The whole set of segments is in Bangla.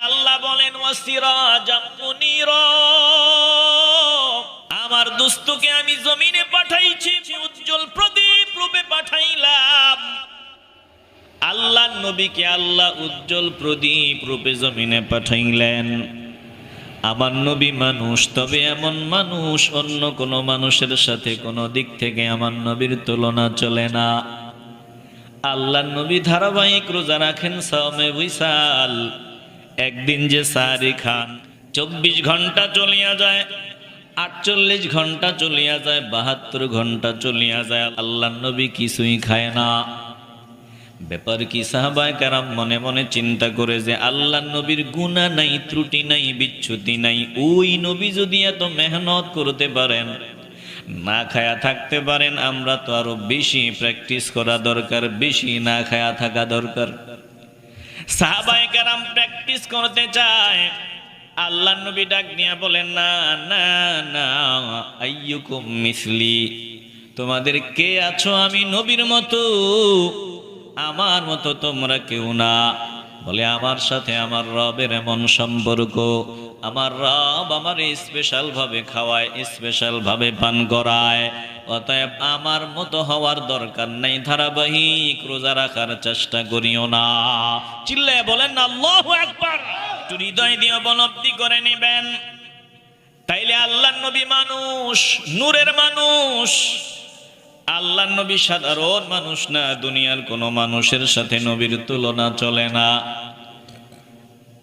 আল্লাহ বলেন ওয়াসিরাজাম মুনীরা, আমার দোস্তকে আমি জমিনে পাঠাইছি, উজ্জ্বল প্রদীপ রূপে পাঠাইলাম। আল্লাহ নবীকে আল্লাহ উজ্জ্বল প্রদীপ রূপে জমিনে পাঠাইলেন। আমার নবী মানুষ, তবে এমন মানুষ অন্য কোন মানুষের সাথে কোনো দিক থেকে আমার নবীর তুলনা চলে না। আল্লাহ নবী ধারাবাহিক রোজা রাখেন, সাওমে উইসাল। একদিন যে সাহারি খান 24 ঘন্টা চলিয়া যায়, 48 ঘন্টা চলিয়া যায়, 72 ঘন্টা চলিয়া যায়, আল্লাহ নবী কিছুই খায় না। ব্যাপার কি? সাহাবায়ে কেরাম মনে মনে চিন্তা করে যে আল্লাহ নবীর গুনাহ নাই, ত্রুটি নাই, বিচ্যুতি নাই, ওই নবী যদি এত মেহনত করতে পারেন, না খায়া থাকতে পারেন, আমরা তো আরো বেশি প্র্যাকটিস করা দরকার, বেশি না খায়া থাকা দরকার। সাহাবায়ে কেরাম প্র্যাকটিস করতে চায়। আল্লাহ নবী ডাক নিয়ে বলেন, না না না, আইয়ুকুম মিসলি, তোমাদের কে আছো আমি নবীর মতো? আমার মতো তোমরা কেউ না। বলে, আমার সাথে আমার রবের এমন সম্পর্ক, আমার রব আমার স্পেশাল ভাবে খাওয়ায়, স্পেশাল ভাবে পান করায়, অতএব আমার মতো হওয়ার দরকার নাই, ধারাবাহিক রোজা রাখার চেষ্টা করিও না। চিল্লায় বলেন না আল্লাহু আকবার। একটু হৃদয় দিয়ে উপলব্ধি করে নেবেন। তাইলে আল্লাহর নবী মানুষ, নূরের মানুষ। আল্লাহ নবী সাধারণ মানুষ না, দুনিয়ার কোন মানুষের সাথে নবীর তুলনা চলে না।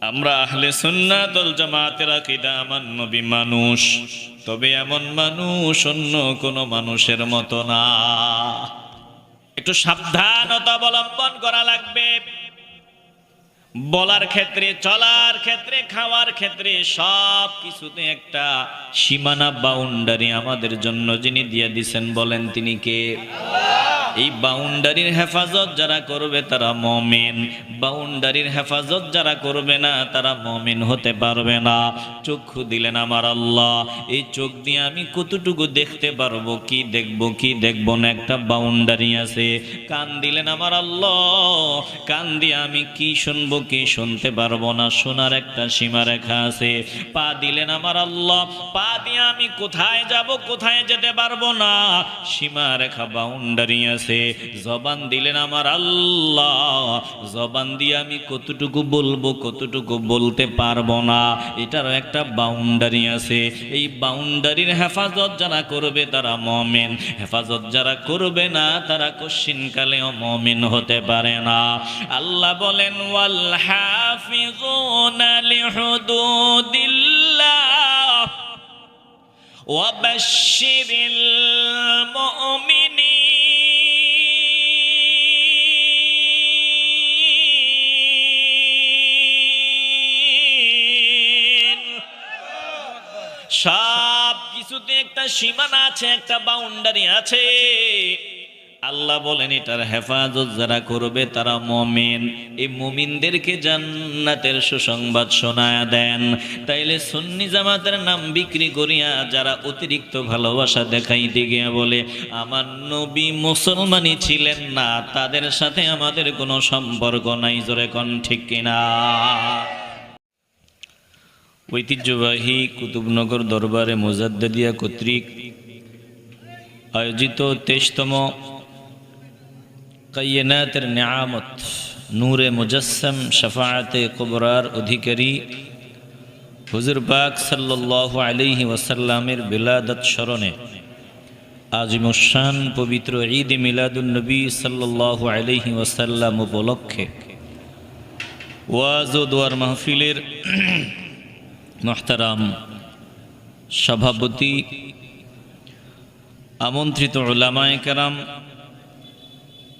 আমরা আহলে সুন্নাত ওয়াল জামাতের আকীদা, আমার নবী মানুষ, তবে এমন মানুষ অন্য কোন মানুষের মতো না। একটু সাবধানতা অবলম্বন করা লাগবে। বলার ক্ষেত্রে, চলার ক্ষেত্রে, খাওয়ার ক্ষেত্রে, সব কিছুতে একটা সীমানা, বাউন্ডারি আমাদের জন্য যিনি দিয়ে দিয়েছেন, বলেন তিনি কে? এই বাউন্ডারির হেফাজত যারা করবে তারা মুমিন, বাউন্ডারির হেফাজত যারা করবে না তারা মুমিন হতে পারবে না। চক্ষু দিলেন আমার আল্লাহ, এই চোখ দিয়ে আমি কতটুকু দেখতে পারবো, কি দেখবো কি দেখবো না, একটা বাউন্ডারি আছে। কান দিলেন আমার আল্লাহ, কান দিয়ে আমি কি শুনবো কি শুনতে পারবো না, শোনার একটা সীমারেখা আছে। পা দিলেন আমার আল্লাহ, পা দিয়ে আমি কোথায় যাব কোথায় যেতে পারবো না, সীমারেখা, বাউন্ডারি আছে। জবান দিলেন আমার আল্লাহ, জবান দিয়ে আমি কতটুকু বলবো কতটুকু বলতে পারবো না, এটারও একটা বাউন্ডারি আছে। এই বাউন্ডারির হেফাজত যারা করবে তারা মুমিন, হেফাজত যারা করবে না তারা কশিনকালেও মুমিন হতে পারে না। আল্লাহ বলেন, ওয়াল হাফিজুনা লিহুদুদিল্লাহ ওয়া বাশশিরিল মুমিনিন। সব কিছুতে একটা সীমানা আছে, একটা বাউন্ডারি আছে। আল্লাহ বলেন এটার হেফাজত যারা করবে তারা মুমিন। এই মুমিনদেরকে জান্নাতের সুসংবাদ শোনায়া দেন। তাইলে সুন্নি জামাতের নাম বিক্রি করিয়া যারা অতিরিক্ত ভালোবাসা দেখাইতে গিয়া বলে আমার নবী মুসলমানই ছিলেন না, তাদের সাথে আমাদের কোনো সম্পর্ক নাই, জোরে কোন ঠিক কিনা? ঐতিহ্যবাহী কুতুবনগর দরবারে মুজাদ্দিদিয়া কর্তৃক আয়োজিত 23তম কায়নাতের নিয়ামত নূরে মুজাসসাম শাফাআতে কুবরার অধিকারী হুজুর পাক সাল্লাল্লাহু আলাইহি ওয়াসাল্লামের বিলাদত স্মরণে আজিমুশান পবিত্র ঈদ মিলাদুন নবী সাল্লাল্লাহু আলাইহি ওয়াসাল্লাম উপলক্ষে ওয়াজ ও দোয়ার মাহফিলের মুহতারাম সভাপতি, আমন্ত্রিত উলামায়ে কেরাম,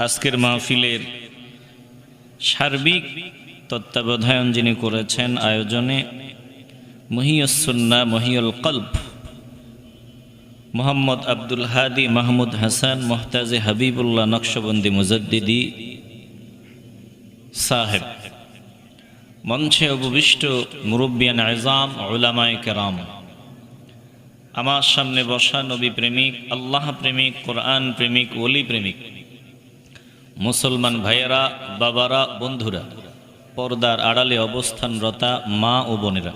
আজকের মাহফিলের সার্বিক তত্ত্বাবধায়ন যিনি করেছেন, আয়োজনে মহিয়ুস সুন্নাহ মহিউল কলব মোহাম্মদ আব্দুল হাদি মাহমুদ হাসান মুহতাজে হাবিবুল্লাহ নকশবন্দি মুজাদ্দিদি সাহেব, মঞ্চে উপবিষ্ট মুরব্বিয়ান আযম উলামায়ে কেরাম, আমার সামনে বসা নবী প্রেমিক, আল্লাহ প্রেমিক, কোরআন প্রেমিক, ওলি প্রেমিক মুসলমান ভাইয়েরা, বাবারা, বন্ধুরা, পর্দার আড়ালে অবস্থানরতা মা ও বোনেরা,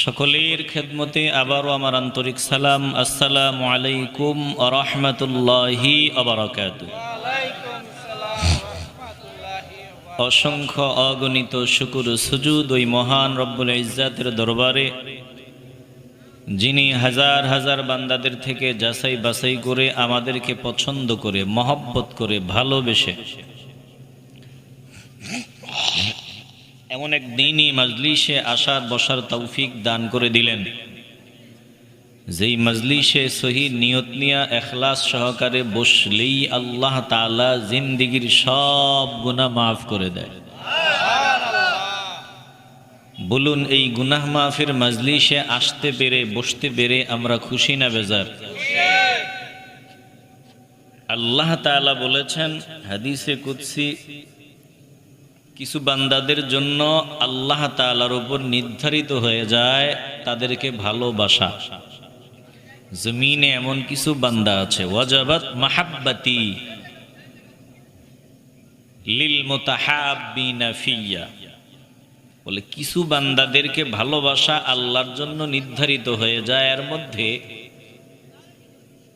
সকলের খেদমতে আবারও আমার আন্তরিক সালাম। আসসালামু আলাইকুম ওয়া রাহমাতুল্লাহি ওয়া বারাকাতুহু। অসংখ্য অগণিত শুকর সুজুদ ওই মহান রব্বুল ইজ্জাতের দরবারে, যিনি হাজার হাজার বান্দাদের থেকে যাচাই বাছাই করে আমাদেরকে পছন্দ করে, মহব্বত করে, ভালোবেসে এমন এক দিনই মজলিসে আসার বসার তৌফিক দান করে দিলেন, যেই মজলিসে সহি নিয়ত নিয়া এখলাস সহকারে বসলেই আল্লাহ তাআলা জিন্দেগীর সব গুনাহ মাফ করে দেয়। বলুন, এই গুনাহ মাফের মজলিসে আসতে পেরে, বসতে পেরে আমরা খুশি না বেজার? আল্লাহ তাআলা বলেছেন হাদিসে কুদসি, কিছু বান্দাদের জন্য আল্লাহ তাআলার উপর নির্ধারিত হয়ে যায় তাদেরকে ভালোবাসা। জমিনে এমন কিছু বান্দা আছে, ওয়াজাবাত মাহাব্বাতি লিল মুতাহাব্বিনা ফিয়া, বলে কিছু বান্দাদেরকে ভালোবাসা আল্লাহর জন্য নির্ধারিত হয়ে যায়। এর মধ্যে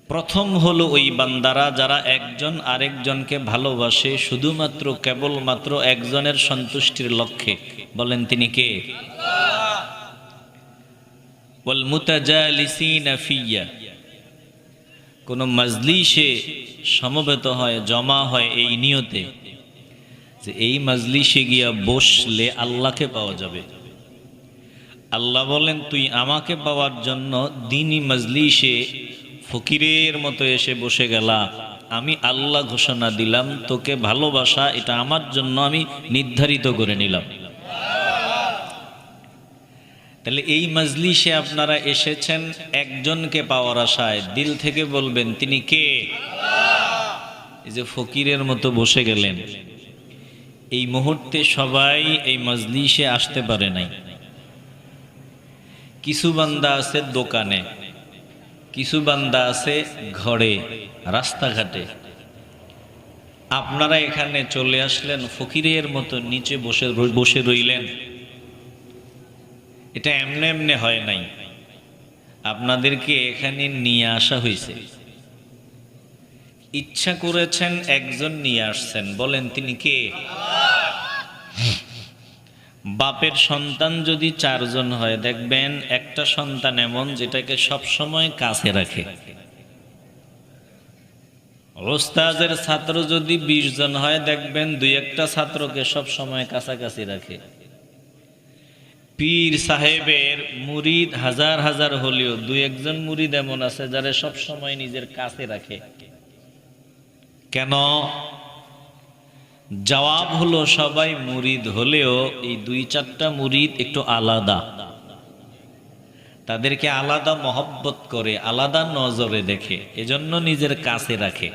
প্রথম হলো ওই বান্দারা যারা একজন আরেকজনকে ভালোবাসে শুধুমাত্র কেবলমাত্র একজনের সন্তুষ্টির লক্ষ্যে। বলেন তিনি কে? ওয়াল মুতাজালিসিনা ফিয়া, কোন মজলিসে সমবেত হয়, জমা হয় এই নিয়তে যে এই মজলিসে গিয়া বসলে আল্লাহকে পাওয়া যাবে। আল্লাহ বলেন, তুই আমাকে পাওয়ার জন্য দ্বীনি মজলিসে ফকিরের মতো এসে বসে গেলা, আমি আল্লাহ ঘোষণা দিলাম তোকে ভালোবাসা এটা আমার জন্য আমি নির্ধারিত করে নিলাম। তাহলে এই মজলিসে আপনারা এসেছেন একজনকে পাওয়ার আশায়, দিল থেকে বলবেন তিনি কে? এই যে ফকিরের মতো বসে গেলেন, এই মুহূর্তে সবাই এই মজলিসে আসতে পারে নাই। কিছু বান্দা আছে দোকানে, কিছু বান্দা আছে ঘরে, রাস্তাঘাটে। আপনারা এখানে চলে আসলেন, ফকিরের মতো নিচে বসে রইলেন। এটা এমনে এমনে হয় নাই, আপনাদেরকে এখানে নিয়ে আসা হয়েছে। ইচ্ছা করেছেন, একজন নিয়ে আসছেন। বলেন তিনি কে? বাপের সন্তান যদি 4 জন হয়, দেখবেন একটা সন্তান এমন যেটাকে সব সময় কাছে রাখে। ওস্তাদের ছাত্র যদি 20 জন হয়, দেখবেন 2-1টা ছাত্রকে সব সময় কাছাকাছি রাখে। পীর সাহেবের মুরিদ হাজার হাজার হলেও 2-1 জন মুরিদ এমন আছে যারা সব সময় নিজের কাছে রাখে। কেন? জবাব হলো, সবাই মুরিদ হলেও এই 2-4টা মুরিদ একটু আলাদা, তাদেরকে আলাদা মহব্বত করে, আলাদা নজরে দেখে, এজন্য নিজের কাছে রাখে।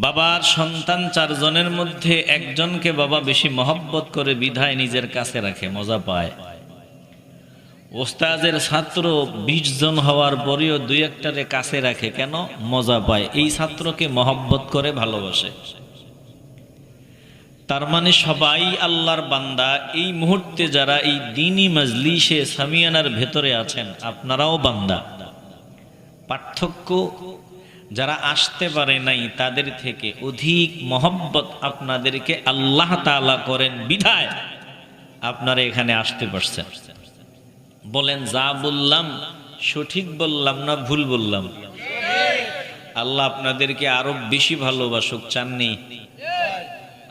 বাবার সন্তান 4 জনের মধ্যে একজনকে বাবা বেশি মহব্বত করে বিধায় নিজের কাছে রাখে, মজা পায়। ওস্তাদের ছাত্র 20 জন হওয়ার পরেও 2-1টারে কাছে রাখে, কেন? মজা পায়, এই ছাত্রকে মহব্বত করে, ভালোবাসে। তার মানে সবাই আল্লাহর বান্দা। এই মুহূর্তে যারা এই দ্বীনি মজলিসে সামিয়ানার ভেতরে আছেন, আপনারাও বান্দা। পার্থক্য, যারা আসতে পারে নাই তাদের থেকে অধিক মহব্বত আপনাদেরকে আল্লাহ তাআলা করেন বিধায় আপনারা এখানে আসতে পারছেন। বলেন, যা বললাম সঠিক বললাম না ভুল বললাম? আল্লাহ আপনাদেরকে আরো বেশি ভালোবাসুক, চাননি?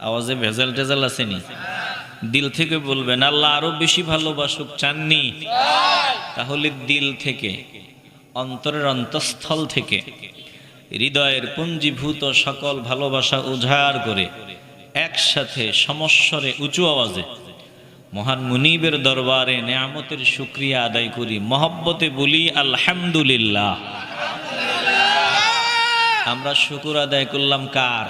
আওয়াজে ভেজাল টেজাল আসেনি? দিল থেকে বলবেন, আল্লাহ আরো বেশি ভালোবাসুক, চাননি? তাহলে দিল থেকে, অন্তরের অন্তঃস্থল থেকে, হৃদয়ের পুঞ্জীভূত সকল ভালোবাসা উজাড় করে একসাথে সমস্বরে উঁচু আওয়াজে মহান মুনিবের দরবারে নেয়ামতের শুকরিয়া আদায় করি, মহব্বতে বলি আলহামদুলিল্লাহ। আমরা শুকর আদায় করলাম কার?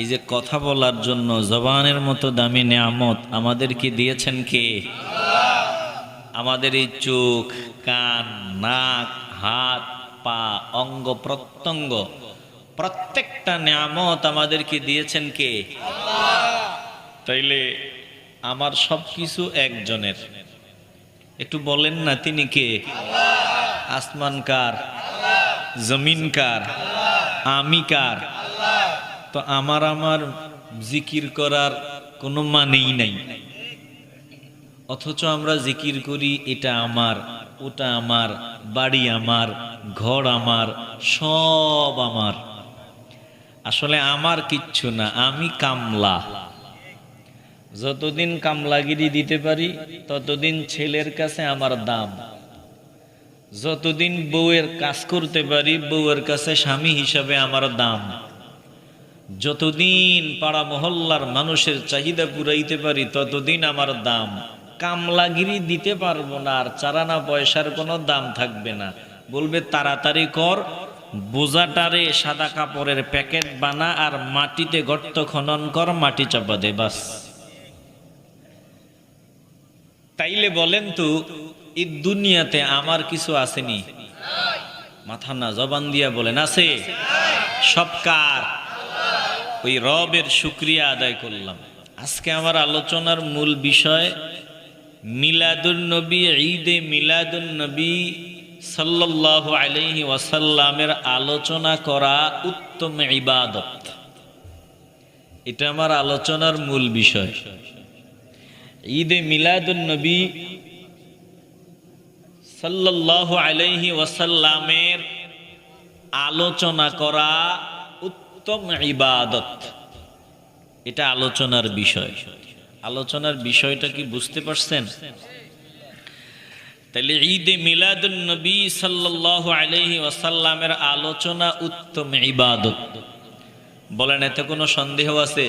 এই যে কথা বলার জন্য জবানের মতো দামি নেয়ামত আমাদেরকে দিয়েছেন কে? আমাদের এই চোখ, কান, নাক, হাত, পা, অঙ্গ প্রত্যঙ্গ প্রত্যেকটা নিয়ামত আমাদেরকে দিয়েছেন কে? তাইলে আমার সবকিছু একজনের, একটু বলেন না তিনি কে? আসমান কার? জমিন কার? আমি কার? তো আমার জিকির করার কোনো মানেই নাই, অথচ আমরা জিকির করি এটা আমার, ওটা আমার, বাড়ি আমার, ঘর আমার, সব আমার। আসলে আমার কিচ্ছু না, আমি কামলা। যতদিন কামলাগিরি দিতে পারি ততদিন ছেলের কাছে আমার দাম। যতদিন বউয়ের কাজ করতে পারি বউয়ের কাছে স্বামী হিসাবে আমার দাম। যতদিন পাড়া মহল্লার মানুষের চাহিদা পুরাইতে পারি ততদিন আমার দাম। কামলাগিরি দিতে পারবো না, আর চারানা পয়সার কোনো দাম থাকবে না। বলবে তাড়াতাড়ি কর, বোঝাটারে সাদা কাপড়ের প্যাকেট বানা আর মাটিতে গর্ত খনন কর, মাটি চাপা দে, বাস। তাইলে বলেন তো এই দুনিয়াতে আমার কিছু আসেনি? মাথা না জবান দিয়া বলেন আছে? সব কার? ওই রবের শুকরিয়া আদায় করলাম। আজকে আমার আলোচনার মূল বিষয় মিলাদুন নবী, ঈদে মিলাদুন নবী সাল্লাল্লাহু আলাইহি ওয়াসাল্লামের আলোচনা করা উত্তম ইবাদত। এটা আমার আলোচনার মূল বিষয়। ঈদে মিলাদুন নবী সাল্লাল্লাহু আলাইহি ওয়াসাল্লামের আলোচনা করা উত্তম ইবাদত, এটা আলোচনার বিষয়। আলোচনার বিষয়টা কি বুঝতে পারছেন? তাহলে ঈদে মিলাদুন নবী সাল্লাল্লাহু আলাইহি ওয়াসাল্লামের আলোচনা উত্তম ইবাদত। বলেন, এতে কোনো সন্দেহ আছে?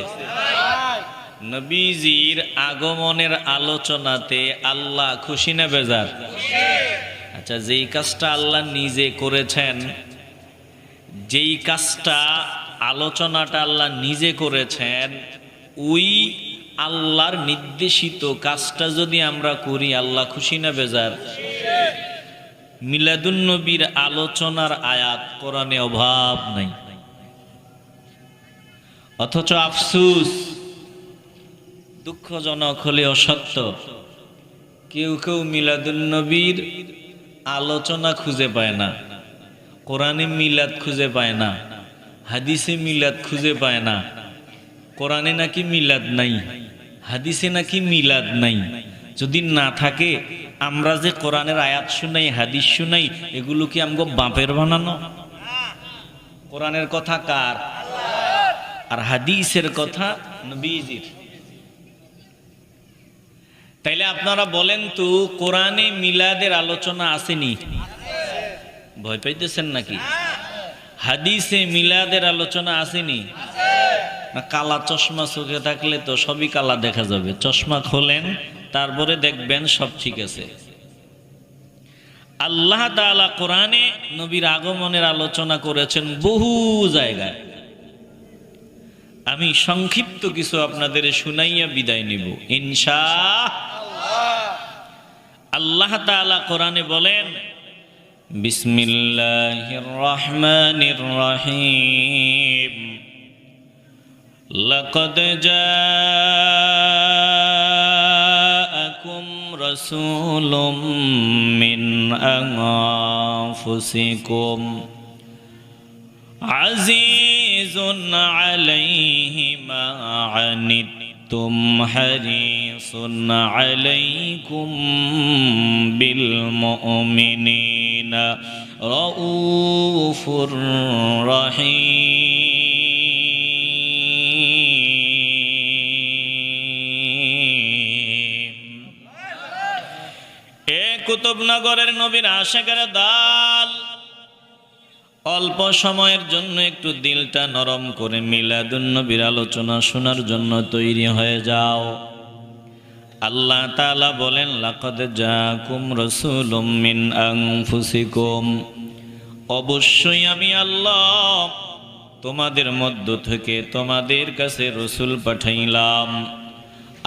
নবীজির আগমনের আলোচনাতে আল্লাহ খুশি না বেজার? আচ্ছা, যেই কাজটা আল্লাহ নিজে করেছেন, যেই কাজটা আলোচনাটা আল্লাহ নিজে করেছেন, ওই আল্লাহর নির্দেশিত কাজটা যদি আমরা করি আল্লাহ খুশি না বেজার? মিলাদুন নবীর আলোচনার আয়াত কোরআনে অভাব নাই, অথচ আফসোস, দুঃখজনক হলেও সত্য, কেউ কেউ মিলাদুন নবীর আলোচনা খুঁজে পায় না, কোরআনে মিলাদ খুঁজে পায় না, হাদিসে মিলাদ খুঁজে পায় না। কোরআনে নাকি মিলাদ নাই, হাদিসে নাকি মিলাদ নাই। যদি না থাকে, আমরা যে কোরআনের আয়াত শুনাই, হাদিস শুনাই, এগুলো কি আমগো বাপের বানানো? কোরআনের কথা কার? আর হাদিসের কথা নবীজির। তাইলে আপনারা বলেন তো, কোরআনে মিলাদের আলোচনা আসেনি? ভয় পাইতেছেন নাকি? হাদিসে মিলাদের আলোচনা আসেনি? না কালা চশমা চোখে থাকলে তো সবই কালা দেখা যাবে, চশমা খোলেন তারপরে দেখবেন সব ঠিক আছে। আল্লাহ তাআলা কোরআনে নবীর আগমনের আলোচনা করেছেন বহু জায়গায়। আমি সংক্ষিপ্ত কিছু আপনাদের শুনাইয়া বিদায় নিব ইনশাআল্লাহ। আল্লাহ তাআলা কোরআনে বলেন, বিসমিল্লাহির রহমানির রহিম, লাকাদ জাআকুম রাসূলুম মিন আনফুসিকুম আজিজুন আলাইহি মা আনিতুম হারিসুন আলাইকুম বিল মুমিনিনা রাউফুর রহিম। এ কুতুবনগরের নবীর আশিকের দল, অল্প সময়ের জন্য একটু দিলটা নরম করে মিলাদুন নবীর আলোচনা শোনার জন্য তৈরি হয়ে যাও। আল্লাহ তাআলা বলেন, লাকাদ জাআকুম রাসূলুম মিন আনফুসিকুম, অবশ্যই আমি আল্লাহ তোমাদের মধ্য থেকে তোমাদের কাছে রসুল পাঠাইলাম।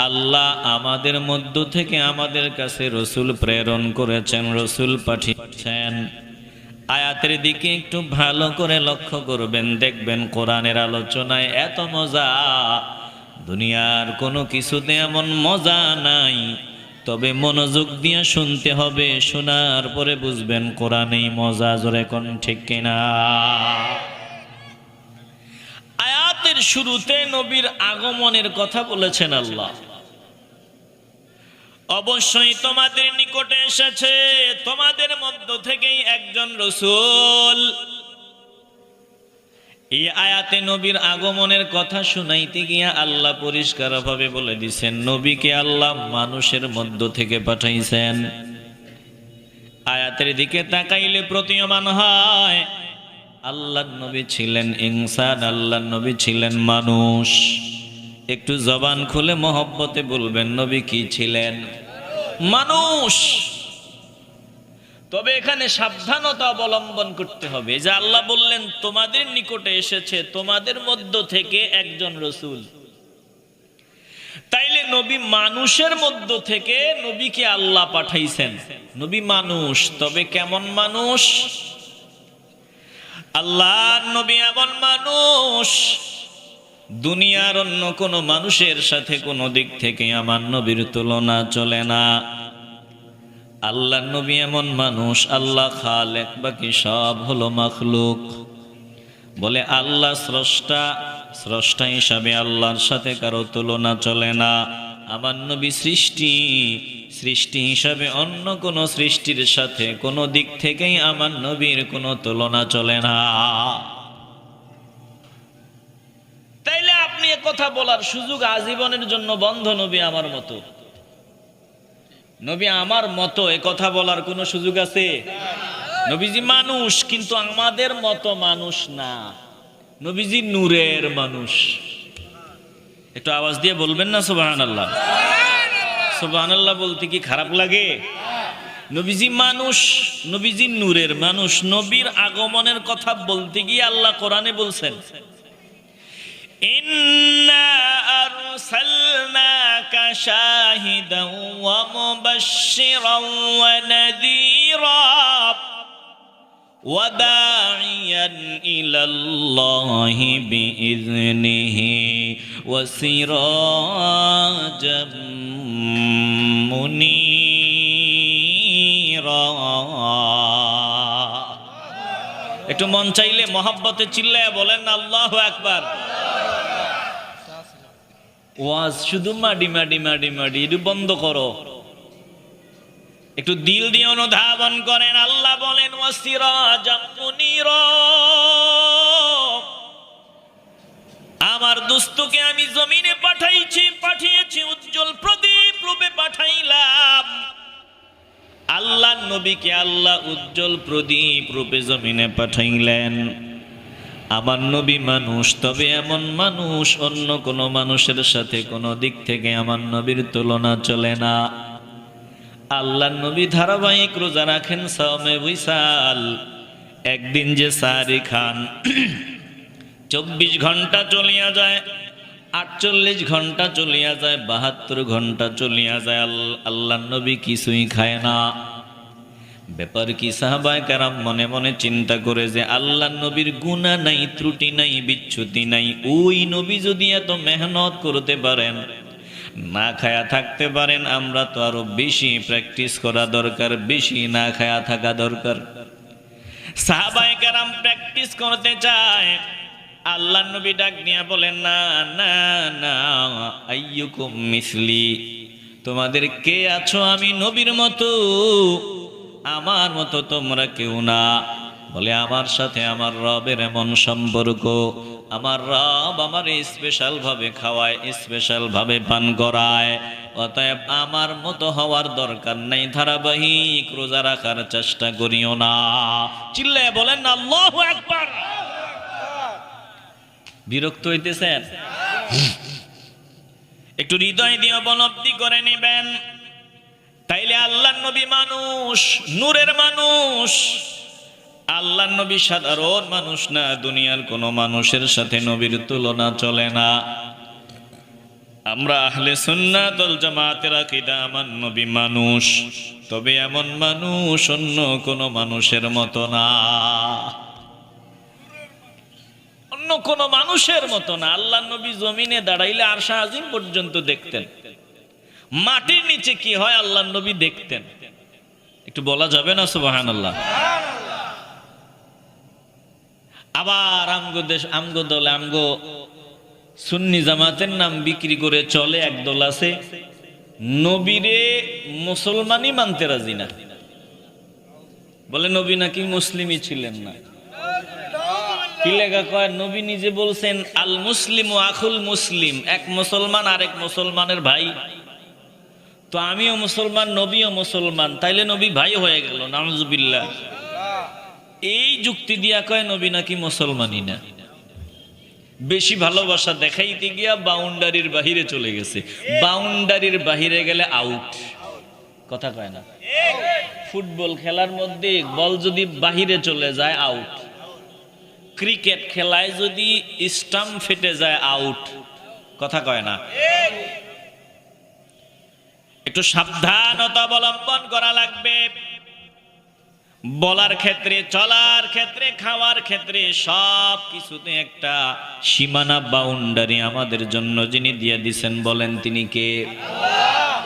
আল্লাহ আমাদের মধ্য থেকে আমাদের কাছে রসুল প্রেরণ করেছেন, রসুল পাঠিয়েছেন। আয়াতের দিকে একটু ভালো করে লক্ষ্য করবেন, দেখবেন কোরআনের আলোচনায় এত মজা, দুনিয়ার কোনো কিছুতে এমন মজা নাই। তবে মনোযোগ দিয়ে শুনতে হবে, শোনার পরে বুঝবেন কোরআনেই মজা। জোরে কোন ঠিক কিনা? আয়াতের শুরুতে নবীর আগমনের কথা বলেছেন আল্লাহ। অবশ্যই তোমাদের নিকটে এসেছে তোমাদের মধ্য থেকেই একজন রাসূল। এই আয়াতে নবীর আগমনের কথা শুনাইতে গিয়া আল্লাহ পরিষ্কারভাবে বলে দিয়েছেন, নবীকে আল্লাহ মানুষের মধ্য থেকে পাঠাইছেন। আয়াতের দিকে তাকাইলে প্রতীয়মান হয় আল্লাহর নবী ছিলেন ইনসান, আল্লাহর নবী ছিলেন মানুষ। একটু জবান খুলে মহব্বতে বলবেন, নবী কি ছিলেন? মানুষ। তবে এখানে সাবধানতা অবলম্বন করতে হবে, যে আল্লাহ বললেন তোমাদের নিকটে এসেছে তোমাদের মধ্য থেকে একজন রাসূল। তাইলে নবী মানুষের মধ্য থেকে নবীকে আল্লাহ পাঠাইছেন। নবী মানুষ, তবে কেমন মানুষ? আল্লাহর নবী এমন মানুষ, দুনিয়ার অন্য কোনো মানুষের সাথে কোনো দিক থেকে আমার নবীর তুলনা চলে না। আল্লাহর নবী এমন মানুষ, আল্লাহ খালেক, বাকি সব হলো মাখলুক। বলে আল্লাহ স্রষ্টা, স্রষ্টা হিসাবে আল্লাহর সাথে কারো তুলনা চলে না। আমার নবী সৃষ্টি, সৃষ্টি হিসাবে অন্য কোনো সৃষ্টির সাথে কোনো দিক থেকেই আমার নবীর কোনো তুলনা চলে না। তাইলে আপনি কথা বলার সুযোগ আজীবনের জন্য বন্ধ। নবী আমার মতো, নবী আমার মতো এ কথা বলার কোনো সুযোগ আছে? নবীজি মানুষ, কিন্তু আমাদের মতো মানুষ না। নবীজি নূরের মানুষ। একটু আওয়াজ দিয়ে বলবেন না সুবহানাল্লাহ? সুবহানাল্লাহ বলতে কি খারাপ লাগে? নবীজি মানুষ, নবীজি নূরের মানুষ। নবীর আগমনের কথা বলতে গিয়ে আল্লাহ কোরআনে বলছেন, ইন্না আরসালনাকা শাহিদান ওয়া মুবাশশিরান ওয়া নাযীরা ওয়া দাঈয়ান ইলাল্লাহি বিইযনিহি ওয়া সিরাজাম মুনীরা। একটু মন চাইলে মহব্বতে চিল্লায়া বলেন আল্লাহু আকবার। ওয়াজ শুধু মাডি মাডি মাডি মাডি, এটা বন্ধ করো। একটু দিল দিয়ে অনুধাবন করেন। আল্লাহ বলেন ওয়াসিরাজাম মুনীরা, আমার দোস্তকে আমি জমিনে পাঠিয়েছি উজ্জ্বল প্রদীপ রূপে পাঠাইলাম। আল্লাহ নবীকে আল্লাহ উজ্জ্বল প্রদীপ রূপে জমিনে পাঠাইলেন। আমার নবী মানুষ, তবে এমন মানুষ অন্য কোনো মানুষের সাথে কোনো দিক থেকে আমার নবীর তুলনা চলে না। আল্লাহ নবী ধারাবাহিক রোজা রাখেন, সাওমে উইসাল। একদিন যে সারি খান 24 ঘন্টা চলিয়া যায়, 48 ঘন্টা চলিয়া যায়, 72 ঘন্টা চলিয়া যায়, আল্লাহ নবী কিছুই খায় না। ব্যাপার কি? সাহাবায়ে কেরাম মনে মনে চিন্তা করে যে আল্লাহ নবীর গুনাহ নাই, ত্রুটি নাই, বিচ্যুতি নাই, ওই নবী যদি এত মেহনত করতে পারেন, না খায়া থাকতে পারেন, আমরা তো আরো বেশি প্র্যাকটিস করা দরকার, বেশি না খায়া থাকা দরকার। সাহাবায়ে কেরাম প্র্যাকটিস করতে চায়। আল্লাহ নবী ডাক নিয়ে বলেন, না না না, আইয়ুকুম মিসলি, তোমাদের কে আছো আমি নবীর মতো? আমার মতো তোমরা কেউ না। বলে আমার সাথে আমার রবের এমন সম্পর্ক, আমার রব আমার স্পেশাল ভাবে খাওয়ায়, স্পেশাল ভাবে পান করায়, অতএব আমার মতো হওয়ার দরকার নাই, ধারাবাহিক রোজা রাখার চেষ্টা করিও না। চিল্লায় বলেন না আল্লাহু আকবার। বিরক্ত হইতেছেন? একটু হৃদয় দিয়ে উপলব্ধি করে নেবেন। তাইলে আল্লাহর নবী মানুষ, নূরের মানুষ। আল্লাহর নবী সাধারণ মানুষ না, দুনিয়ার কোনো মানুষের সাথে নবীর তুলনা চলে না। আমরা আহলে সুন্নাত ওয়াল জামাতের আকীদা, আমার নবী মানুষ, তবে এমন মানুষ অন্য কোন মানুষের মতো না, অন্য কোন মানুষের মতো না। আল্লাহ নবী জমিনে দাঁড়াইলে আরশ আজিম পর্যন্ত দেখতেন, মাটির নিচে কি হয় আল্লাহ নবী দেখতেন। একটু বলা যাবে না সুবহানাল্লাহ? আবার আমগো দেশ, আমগো দলে, আমগো সুন্নি জামাতের নাম বিক্রি করে চলে একদল আছে, নবীরে মুসলমানই মানতে রাজি না, বলে নবী নাকি মুসলিমই ছিলেন না। কি লেখা কয়, নবী নিজে বলছেন আল মুসলিম ও আখুল মুসলিম, এক মুসলমান আরেক মুসলমানের ভাই। তো আমিও মুসলমান, নবীও মুসলমান, তাইলে নবী ভাই হয়ে গেল, নাউজুবিল্লাহ। এই যুক্তি দিয়া কয় নবী নাকি মুসলমানই না। বেশি ভালোবাসা দেখাইতে গিয়া বাউন্ডারির বাহিরে চলে গেছে। বাউন্ডারির বাহিরে গেলে আউট, কথা কয় না? ফুটবল খেলার মধ্যে বল যদি বাহিরে চলে যায় আউট, ক্রিকেট খেলায় যদি স্টাম্প ফেটে যায় আউট, কথা কয় না? একটু সাবধানতা অবলম্বন করা লাগবে, বলার ক্ষেত্রে, চলার ক্ষেত্রে, খাওয়ার ক্ষেত্রে, সব কিছুতে একটা সীমানা, বাউন্ডারি আমাদের জন্য যিনি দিয়ে দিছেন, বলেন তিনি কে?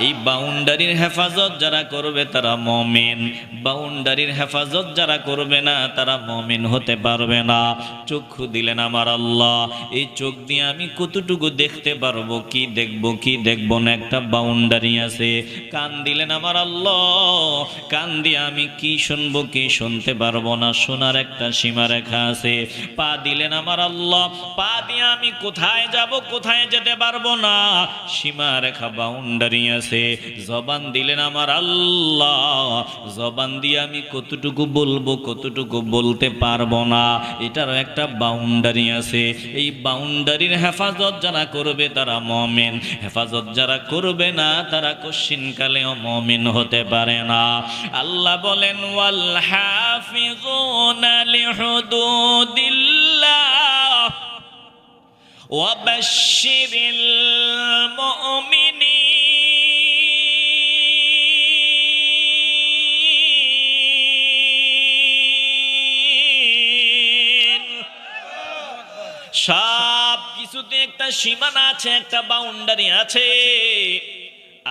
এই বাউন্ডারির হেফাজত যারা করবে তারা মুমিন, বাউন্ডারির হেফাজত যারা করবে না তারা মুমিন হতে পারবে না। চক্ষু দিলেন আমার আল্লাহ, এই চোখ দিয়ে আমি কতটুকু দেখতে পারবো, কি দেখবো কি দেখবো না, একটা বাউন্ডারি আছে। কান দিলেন আমার আল্লাহ, কান দিয়ে আমি কি শুনবো কি শুনতে পারবো না, শোনার একটা সীমারেখা আছে। পা দিলেন আমার আল্লাহ, পা দিয়ে আমি কোথায় যাব কোথায় যেতে পারবো না, সীমারেখা, বাউন্ডারি আছে। জবান দিলেন আমার আল্লাহ, জবান দিয়ে আমি কতটুকু বলবো কতটুকু বলতে পারবো না, এটারও একটা বাউন্ডারি আছে। এই বাউন্ডারির হেফাজত যারা করবে তারা মুমিন, হেফাজত যারা করবে না তারা কশিনকালেও মুমিন হতে পারে না। আল্লাহ বলেন ওয়াল হাফিজুনা লিহুদুদিল্লাহ ওয়া বাশশিরিল মুমিনিন। সব কিছুতে একটা সীমানা আছে, একটা বাউন্ডারি আছে।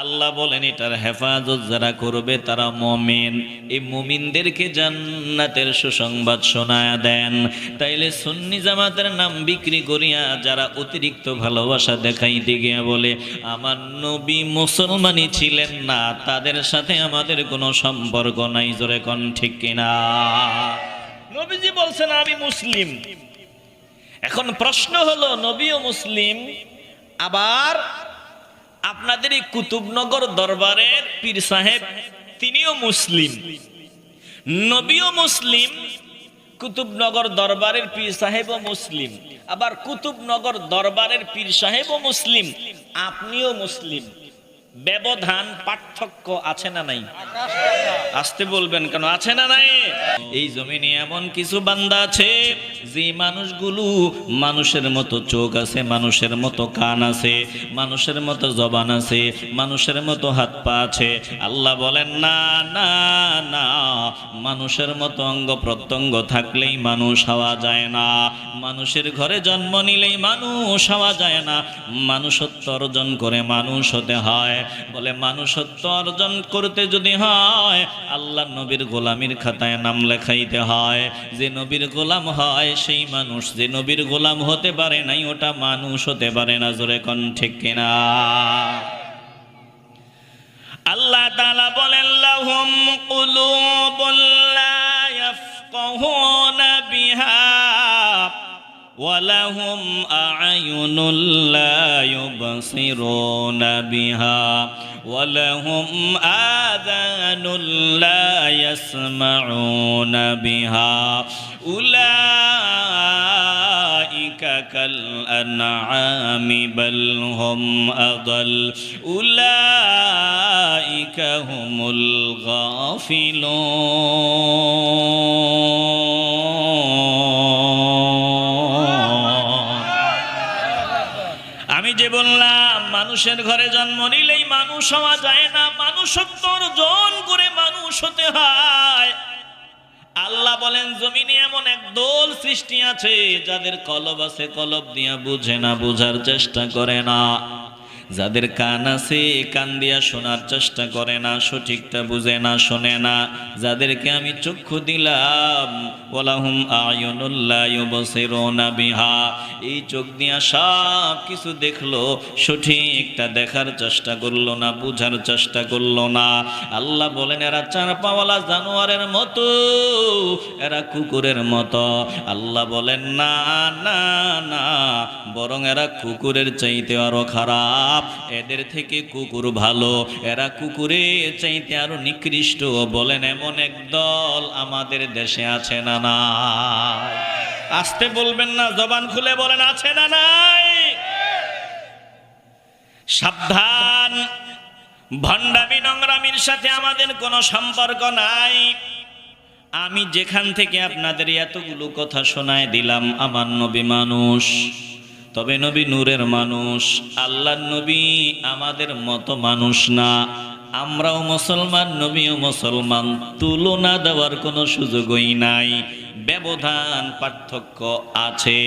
আল্লাহ বলেন এটার হেফাজত যারা করবে তারা মুমিন। এই মুমিনদেরকে জান্নাতের সুসংবাদ শোনায়া দেন। তাইলে সুন্নি জামাতের নাম বিক্রি করিয়া যারা অতিরিক্ত ভালোবাসা দেখাইতে গিয়া বলে আমার নবী মুসলমানই ছিলেন না, তাদের সাথে আমাদের কোনো সম্পর্ক নাই, জোরে কোন ঠিক কিনা? নবীজি বলছেন আমি মুসলিম। এখন প্রশ্ন হলো, নবীও মুসলিম, আবার আপনাদের এই কুতুবনগর দরবারের পীর সাহেব তিনিও মুসলিম, নবীও মুসলিম, কুতুবনগর দরবারের পীর সাহেবও মুসলিম, আবার কুতুবনগর দরবারের পীর সাহেবও মুসলিম, আপনিও মুসলিম। ব্যবধান, পার্থক্য আছে না নাই? আসতে বলবেন কেন? আছে না নাই? এই জমিনে এমন কিছু বান্দা আছে যে মানুষগুলো মানুষের মতো চোখ আছে, মানুষের মতো কান আছে, মানুষের মতো জবান আছে, মানুষের মতো হাত পা আছে। আল্লাহ বলেন না না না, মানুষের মতো অঙ্গ প্রত্যঙ্গ থাকলেই মানুষ হওয়া যায় না, মানুষের ঘরে জন্ম নিলেই মানুষ হওয়া যায় না, মানুষত্ব অর্জন করে মানুষ হতে হয়। বলে মানুষত্ব অর্জন করতে যদি হয় আল্লাহ নবীর গোলামির খাতায় নাম লেখাইতে হয়। যে নবীর গোলাম হয় সেই মানুষ, যে নবীর গোলাম হতে পারে নাই ওটা মানুষ হতে পারে না, জোরে কোন ঠিক কিনা? আল্লাহ তাআলা বলেন লাহুম কুলুবুন লা ইয়াফকাহুনা বিহা ওয়ালাহুম আ'য়ুনুন লা ইউবসিরুনা বিহা ওয়ালাহুম আযানুন লা ইয়াসমাউনা বিহা উলাইকা কাল আনআমি বাল হুম আযাল উলাইকা হুমুল গাফিলুন। আমি যে বললাম মানুষের ঘরে জন্ম নিলেই মানুষ হওয়া যায় না, মানুষত্ব অর্জন করে মানুষ হতে হয়। আল্লাহ বলেন জমিনে এমন একদল সৃষ্টি আছে যাদের কলব আছে, কলব দিয়া বুঝে না, বুঝার চেষ্টা করে না। যাদের কান আছে, কান দিয়া শোনার চেষ্টা করে না, সঠিকটা বুঝে না, শোনে না। যাদেরকে আমি চক্ষু দিলাম, ওয়ালাহুম আয়ুনুল লা ইউবসিরুনা বিহা, এই চোখ দিয়া সব কিছু দেখলো, সঠিকটা দেখার চেষ্টা করলো না, বুঝার চেষ্টা করলো না। আল্লাহ বলেন এরা চার পাওয়ালা জানোয়ারের মতো, এরা কুকুরের মতো। আল্লাহ বলেন না না না, বরং এরা কুকুরের চাইতে আরো খারাপ, এদের থেকে কুকুর ভালো, এরা কুকুরের চাইতে আরো নিকৃষ্ট। বলেন এমন এক দল আমাদের দেশে আছে না নাই? আসতে বলবেন না, জবান খুলে বলেন আছে না নাই? সাবধান, ভণ্ডামি নোংরামির সাথে আমাদের কোনো সম্পর্ক নাই। আমি যেখান থেকে আপনাদের এতগুলো কথা শোনায় দিলাম, আমার নবী মানুষ, তবে নবী নূরের মানুষ। আল্লাহর নবী আমাদের মতো মানুষ না। আমরাও মুসলমান, নবীও মুসলমান, তুলনা দেওয়ার কোনো সুযোগই নাই। ব্যবধান, পার্থক্য আছে।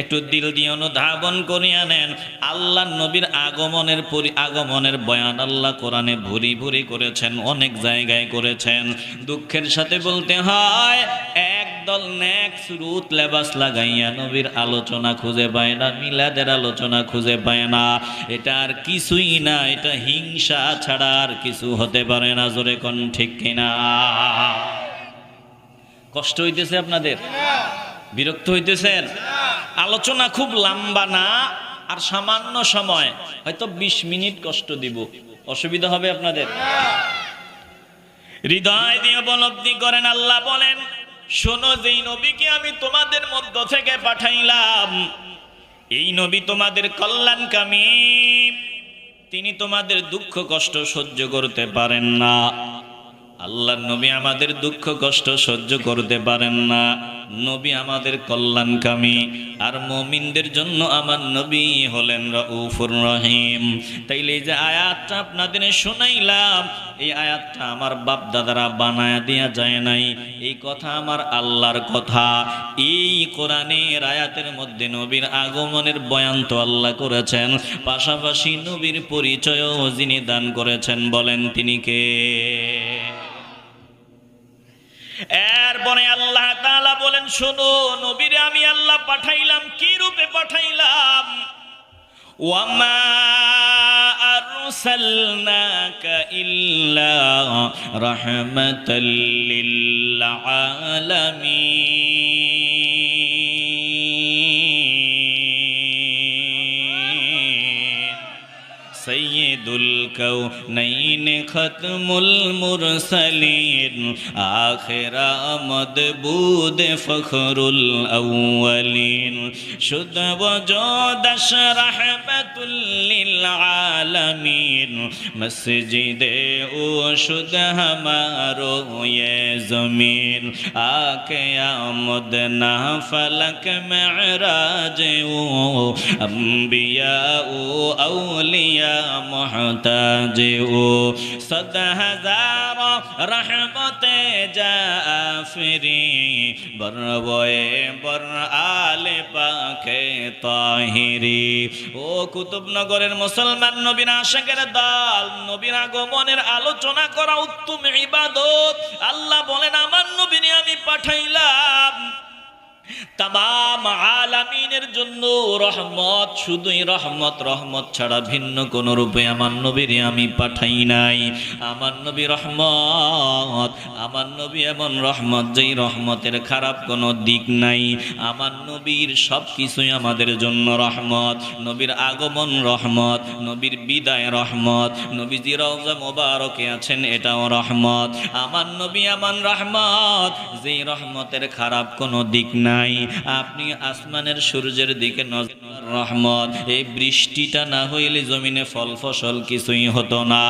একটু দিল দিয়ে অনুধাবন করিয়া নেন। আল্লাহর নবীর আগমনের বয়ান আল্লাহ কোরআনে ভুরি ভুরি করেছেন, অনেক জায়গায় করেছেন। দুঃখের সাথে বলতে হয়, একদল নেক সুরুত লেবাস লাগাইয়া নবীর আলোচনা খুঁজে পায় না, মিলাদের আলোচনা খুঁজে পায় না। এটা আর কিছুই না, এটা হিংসা ছাড়া আর কিছু হতে পারে না। জোরে কোন ঠিক কিনা? কষ্ট হইতেছে আপনাদের? বিরক্ত হইতেছেন? আলোচনা খুব লম্বা না, আর সামান্য সময়, হয়তো 20 মিনিট কষ্ট দিব, অসুবিধা হবে আপনাদের? হৃদয় দিয়ে উপলব্ধি করেন। আল্লাহ বলেন শোনো, যেই নবীকে আমি তোমাদের মধ্য থেকে পাঠাইলাম, এই নবী তোমাদের কল্যাণকামী, তিনি তোমাদের দুঃখ কষ্ট সহ্য করতে পারেন না। আল্লাহর নবী আমাদের দুঃখ কষ্ট সহ্য করতে পারেন না। নবী আমাদের কল্যাণকামী, আর মুমিনদের জন্য আমার নবী হলেন রাউফুর রহিম। তাইলে এই যে আয়াতটা আপনাদের শোনাইলাম, এই আয়াতটা আমার বাপ দাদারা বানায়া দেয়া যায় নাই, এই কথা আমার আল্লাহর কথা। এই কোরআনের আয়াতের মধ্যে নবীর আগমনের বয়ান তো আল্লাহ করেছেন, পাশাপাশি নবীর পরিচয়ও যিনি দান করেছেন, বলেন তিনি কে? এরপরে আল্লাহ তাআলা বলেন শোনো, নবীরে আমি আল্লাহ পাঠাইলাম, কি রূপে পাঠাইলাম? ওয়ামা আরসালনাকা ইল্লা রাহমাতাল লিল আলামিন, সৈয়দুল কাউনাইন খতমুল মুরসালিন, আখিরা মদবুদ ফখরুল আউয়ালিন, শুদ ওজুদ রাহমাতুল লিল আলামিন, মসজিদে ও শুদ হামারো ये জমিন, आके आमद ना फलक मेराज ओ अंबिया ओ औलिया मोहताज ओ सद हजार रहमते जाफरी बरवए बर आले पाके ताहिरी। ও কুতুবনগরের মুসলমান নবীর আশিকের দল, নবীর আগমনের আলোচনা করা উত্তম ইবাদত। আল্লাহ বলেন আমার নবীকে আমি পাঠাইলাম তামাম আলামিনের জন্য রহমত, শুধুই রহমত, রহমত ছাড়া ভিন্ন কোন রূপে আমার নবীরে আমি পাঠাই নাই। আমার নবী রহমত, আমার নবী এমন রহমত যেই রহমতের খারাপ কোনো দিক নাই। আমার নবীর সব কিছুই আমাদের জন্য রহমত। নবীর আগমন রহমত, নবীর বিদায় রহমত, নবীজি রওজা মোবারকে আছেন এটাও রহমত। আমার নবী এমন রহমত যেই রহমতের খারাপ কোনো দিক নাই। আপনি আসমানের সূর্যের দিকে নজর রহমত। এই বৃষ্টিটা না হইলে জমিনে ফল ফসল কিছুই হতো না।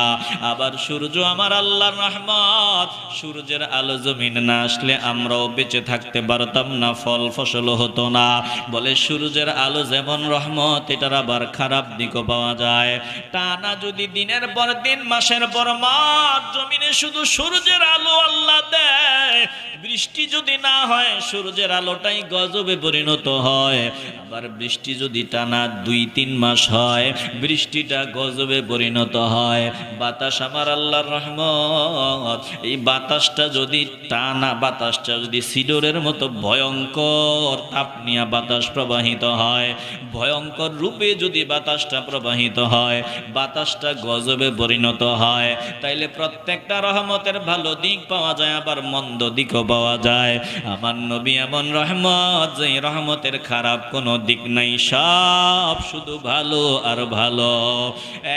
আবার সূর্য আমার আল্লাহর রহমত, সূর্যের আলো জমিনে না আসলে আমরাও বেঁচে থাকতে পারতাম না, ফল ফসল হতো না। বলে সূর্যের আলো যেমন রহমত, এটার আবার খারাপ দিকও পাওয়া যায়। টানা যদি দিনের পর দিন মাসের পর মাস জমিনে শুধু সূর্যের আলো আল্লাহ দেয়, বৃষ্টি যদি না হয় সূর্যের আলোটাই গজবে পরিণত হয়। আবার বৃষ্টি যদি টানা 2-3 মাস হয়, বৃষ্টিটা গজবে পরিণত হয়। বাতাস আমার আল্লাহর রহমত, এই বাতাসটা যদি টানা, বাতাসটা যদি সিডরের মতো ভয়ঙ্কর তাপ নিয়ে বাতাস প্রবাহিত হয়, ভয়ঙ্কর রূপে যদি বাতাসটা প্রবাহিত হয়, বাতাসটা গজবে পরিণত হয়, তাইলে প্রত্যেকটা রহমতের ভালো দিক পাওয়া যায়, আবার মন্দ দিকও পাওয়া যায়। আমার নবী এমন রহমত, যে রহমতের খারাপ কোনো দিক নাই, সব শুধু ভালো আর ভালো।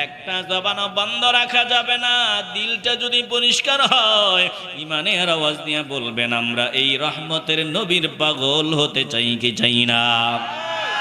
একটা জবানও বন্ধ রাখা যাবে না। দিলটা যদি পরিষ্কার হয়, ইমানের আওয়াজ দিয়ে বলবেন আমরা এই রহমতের নবীর পাগল হতে চাই কি চাই না।